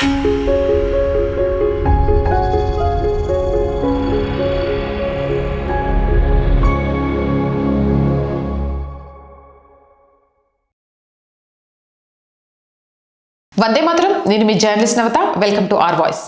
వందే మాతరం. నేను మీ journalist Navata. Welcome to our voice.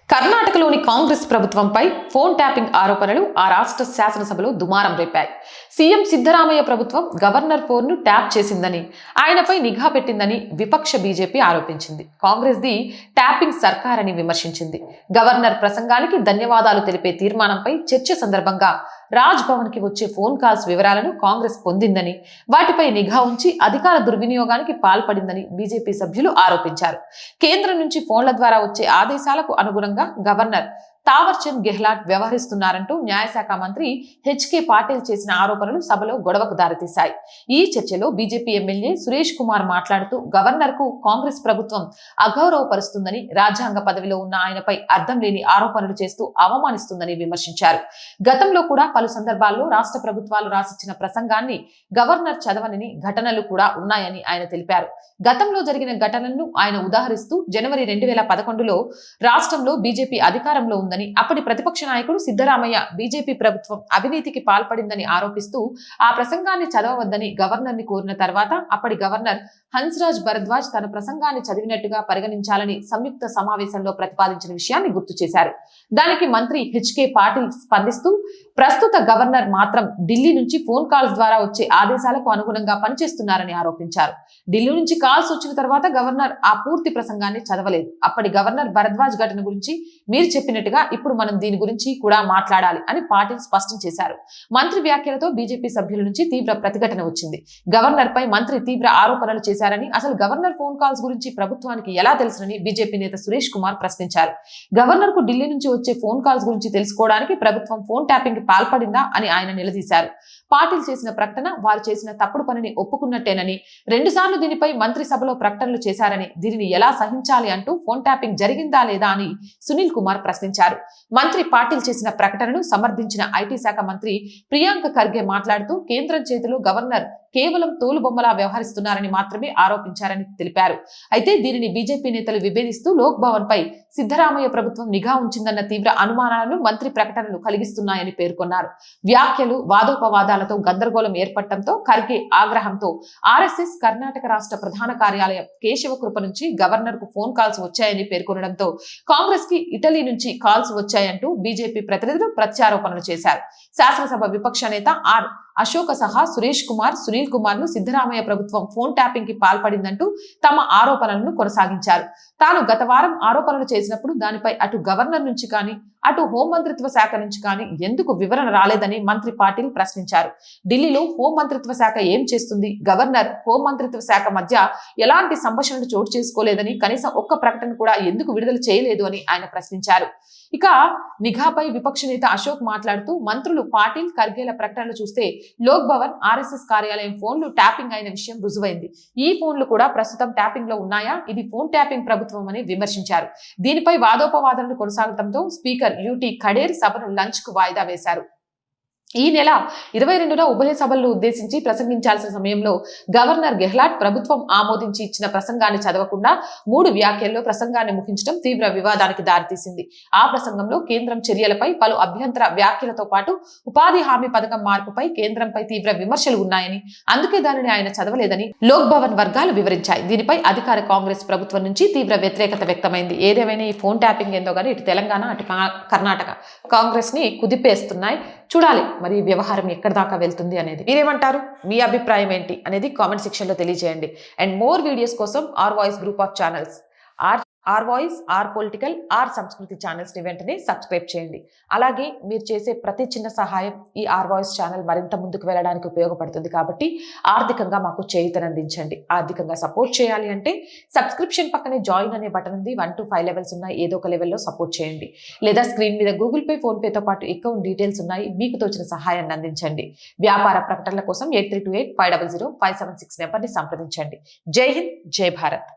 కర్ణాటకలోని కాంగ్రెస్ ప్రభుత్వంపై ఫోన్ ట్యాపింగ్ ఆరోపణలు ఆ రాష్ట్ర శాసనసభలో దుమారం రేపాయి. సీఎం సిద్ధరామయ్య ప్రభుత్వం గవర్నర్ ఫోన్ను ట్యాప్ చేసిందని, ఆయనపై నిఘా పెట్టిందని విపక్ష బీజేపీ ఆరోపించింది. కాంగ్రెస్ ది ట్యాపింగ్ సర్కార్ అని విమర్శించింది. గవర్నర్ ప్రసంగానికి ధన్యవాదాలు తెలిపే తీర్మానంపై చర్చ సందర్భంగా రాజ్ భవన్ కి వచ్చే ఫోన్ కాల్స్ వివరాలను కాంగ్రెస్ పొందిందని, వాటిపై నిఘా ఉంచి అధికార దుర్వినియోగానికి పాల్పడిందని బీజేపీ సభ్యులు ఆరోపించారు. కేంద్రం నుంచి ఫోన్ల ద్వారా వచ్చే ఆదేశాలకు అనుగుణంగా గవర్నర్ తావర్చంద్ గెహ్లాట్ వ్యవహరిస్తున్నారంటూ న్యాయశాఖ మంత్రి హెచ్కే పాటిల్ చేసిన ఆరోపణలు సభలో గొడవకు దారితీశాయి. ఈ చర్చలో బీజేపీ ఎమ్మెల్యే సురేష్ కుమార్ మాట్లాడుతూ గవర్నర్ కు కాంగ్రెస్ ప్రభుత్వం అగౌరవపరుస్తుందని, రాజ్యాంగ పదవిలో ఉన్న ఆయనపై అర్థం లేని ఆరోపణలు చేస్తూ అవమానిస్తుందని విమర్శించారు. గతంలో కూడా పలు సందర్భాల్లో రాష్ట్ర ప్రభుత్వాలు రాసిచ్చిన ప్రసంగాన్ని గవర్నర్ చదవని ఘటనలు కూడా ఉన్నాయని ఆయన తెలిపారు. గతంలో జరిగిన ఘటనలను ఆయన ఉదాహరిస్తూ జనవరి 2011లో రాష్ట్రంలో బీజేపీ అధికారంలో ఉందని, అప్పటి ప్రతిపక్ష నాయకుడు సిద్ధరామయ్య బీజేపీ ప్రభుత్వం అవినీతికి పాల్పడిందని ఆరోపిస్తూ ఆ ప్రసంగాన్ని చదవవద్దని గవర్నర్ ని కోరిన తర్వాత అప్పటి గవర్నర్ హన్స్రాజ్ భరద్వాజ్ తన ప్రసంగాన్ని చదివినట్టుగా పరిగణించాలని సంయుక్త సమావేశంలో ప్రతిపాదించిన విషయాన్ని గుర్తు చేశారు. దానికి మంత్రి హెచ్కే పాటిల్ స్పందిస్తూ ప్రస్తుత గవర్నర్ మాత్రం ఢిల్లీ నుంచి ఫోన్ కాల్స్ ద్వారా వచ్చే ఆదేశాలకు అనుగుణంగా పనిచేస్తున్నారని ఆరోపించారు. ఢిల్లీ నుంచి కాల్స్ వచ్చిన తర్వాత గవర్నర్ ఆ పూర్తి ప్రసంగాన్ని చదవలేదు. అప్పటి గవర్నర్ భరద్వాజ్ ఘటన గురించి మీరు చెప్పినట్టుగా ఇప్పుడు మనం దీని గురించి కూడా మాట్లాడాలి అని పాటిల్ స్పష్టం చేశారు. మంత్రి వ్యాఖ్యలతో బీజేపీ సభ్యుల నుంచి తీవ్ర ప్రతిఘటన వచ్చింది. గవర్నర్ పై మంత్రి తీవ్ర ఆరోపణలు చేశారని, అసలు గవర్నర్ ఫోన్ కాల్స్ గురించి ప్రభుత్వానికి ఎలా తెలుసునని బీజేపీ నేత సురేష్ కుమార్ ప్రశ్నించారు. గవర్నర్ కు ఢిల్లీ నుంచి వచ్చే ఫోన్ కాల్స్ గురించి తెలుసుకోవడానికి ప్రభుత్వం ఫోన్ ట్యాపింగ్ కి పాల్పడిందా అని ఆయన నిలదీశారు. పాటిల్ చేసిన ప్రకటన వారు చేసిన తప్పుడు పనిని ఒప్పుకున్నట్టేనని, 2 సార్లు దీనిపై మంత్రి సభలో ప్రకటనలు చేశారని, దీనిని ఎలా సహించాలి అంటూ ఫోన్ ట్యాపింగ్ జరిగిందా లేదా అని సునీల్ కుమార్ ప్రశ్నించారు. మంత్రి పాటిల్ చేసిన ప్రకటనను సమర్థించిన ఐటీ శాఖ మంత్రి ప్రియాంక ఖర్గే మాట్లాడుతూ కేంద్రం చేతిలో గవర్నర్ కేవలం తోలుబొమ్మలా వ్యవహరిస్తున్నారని మాత్రమే ఆరోపించారని తెలిపారు. అయితే దీనిని బీజేపీ నేతలు విభేదిస్తూ లోక్ భవన్ పై సిద్ధరామయ్య ప్రభుత్వం నిఘా ఉంచిందన్న తీవ్ర అనుమానాలను మంత్రి ప్రకటనలు కలిగిస్తున్నాయని పేర్కొన్నారు. వ్యాఖ్యలు వాదోపవాదాలతో గందరగోళం ఏర్పడటంతో ఖర్గే ఆగ్రహంతో ఆర్ఎస్ఎస్ కర్ణాటక రాష్ట్ర ప్రధాన కార్యాలయం కేశవకృప నుంచి గవర్నర్ కు ఫోన్ కాల్స్ వచ్చాయని పేర్కొనడంతో కాంగ్రెస్ కి ఇటలీ నుంచి కాల్స్ వచ్చాయంటూ బీజేపీ ప్రతినిధులు ప్రత్యారోపణలు చేశారు. శాసనసభ విపక్ష నేత ఆర్ అశోక సహా సురేష్ కుమార్, సునీల్ కుమార్ ను సిద్ధరామయ్య ప్రభుత్వం ఫోన్ ట్యాపింగ్ కి పాల్పడిందంటూ తమ ఆరోపణలను కొనసాగించారు. తాను గత వారం ఆరోపణలు చేసినప్పుడు దానిపై అటు గవర్నర్ నుంచి కానీ అటు హోంమంత్రిత్వ శాఖ నుంచి కానీ ఎందుకు వివరణ రాలేదని మంత్రి పాటిల్ ప్రశ్నించారు. ఢిల్లీలో హోంమంత్రిత్వ శాఖ ఏం చేస్తుంది? గవర్నర్ హోంమంత్రిత్వ శాఖ మధ్య ఎలాంటి సంభాషణలు చోటు చేసుకోలేదని, కనీసం ఒక్క ప్రకటన కూడా ఎందుకు విడుదల చేయలేదు అని ఆయన ప్రశ్నించారు. ఇక నిఘాపై విపక్ష నేత అశోక్ మాట్లాడుతూ మంత్రులు పాటిల్, ఖర్గేల ప్రకటనలు చూస్తే లోక్ భవన్, ఆర్ఎస్ఎస్ కార్యాలయం ఫోన్లు ట్యాపింగ్ అయిన విషయం రుజువైంది. ఈ ఫోన్లు కూడా ప్రస్తుతం ట్యాపింగ్ లో ఉన్నాయా? ఇది ఫోన్ ట్యాపింగ్ ప్రభుత్వం అని విమర్శించారు. దీనిపై వాదోపవాదాలు కొనసాగడంతో స్పీకర్ యూటీ ఖడేర్ సభను లంచ్ కు వాయిదా వేశారు. ఈ నెల 22న ఉభయ సభలను ఉద్దేశించి ప్రసంగించాల్సిన సమయంలో గవర్నర్ గెహ్లాట్ ప్రభుత్వం ఆమోదించి ఇచ్చిన ప్రసంగాన్ని చదవకుండా 3 వ్యాఖ్యల్లో ప్రసంగాన్ని ముగించడం తీవ్ర వివాదానికి దారితీసింది. ఆ ప్రసంగంలో కేంద్రం చర్యలపై పలు అభ్యంతర వ్యాఖ్యలతో పాటు ఉపాధి హామీ పథకం మార్పుపై కేంద్రంపై తీవ్ర విమర్శలు ఉన్నాయని, అందుకే దానిని ఆయన చదవలేదని లోక్ భవన్ వర్గాలు వివరించాయి. దీనిపై అధికార కాంగ్రెస్ ప్రభుత్వం నుంచి తీవ్ర వ్యతిరేకత వ్యక్తమైంది. ఏదేమైనా ఈ ఫోన్ ట్యాపింగ్ ఏందో కానీ ఇటు తెలంగాణ అటు కర్ణాటక కాంగ్రెస్ ని కుదిపేస్తున్నాయి. చూడాలి మరి ఈ వ్యవహారం ఎక్కడి దాకా వెళ్తుంది అనేది. మీరేమంటారు? మీ అభిప్రాయం ఏంటి అనేది కామెంట్ సెక్షన్ లో తెలియజేయండి. అండ్ మోర్ వీడియోస్ కోసం R voice group of channels, R voice, R political, R Sanskriti channels ని వెంటనే సబ్స్క్రైబ్ చేయండి. అలాగే మీరు చేసే ప్రతి చిన్న సహాయం ఈ ఆర్ వాయిస్ ఛానల్ మరింత ముందుకు వెళ్ళడానికి ఉపయోగపడుతుంది. కాబట్టి ఆర్థికంగా మాకు చేయూతనందించండి. ఆర్థికంగా సపోర్ట్ చేయాలి అంటే సబ్స్క్రిప్షన్ పక్కనే జాయిన్ అనే బటన్ ఉంది. 1 to 5 లెవెల్స్ ఉన్నాయి. ఏదో ఒక లెవెల్లో సపోర్ట్ చేయండి. లేదా స్క్రీన్ మీద గూగుల్ పే, ఫోన్ పేతో పాటు అకౌంట్ డీటెయిల్స్ ఉన్నాయి. మీకు తోచిన సహాయాన్ని అందించండి. వ్యాపార ప్రకటనల కోసం 8328500576 నెంబర్ని సంప్రదించండి. జై హింద్, జై భారత్.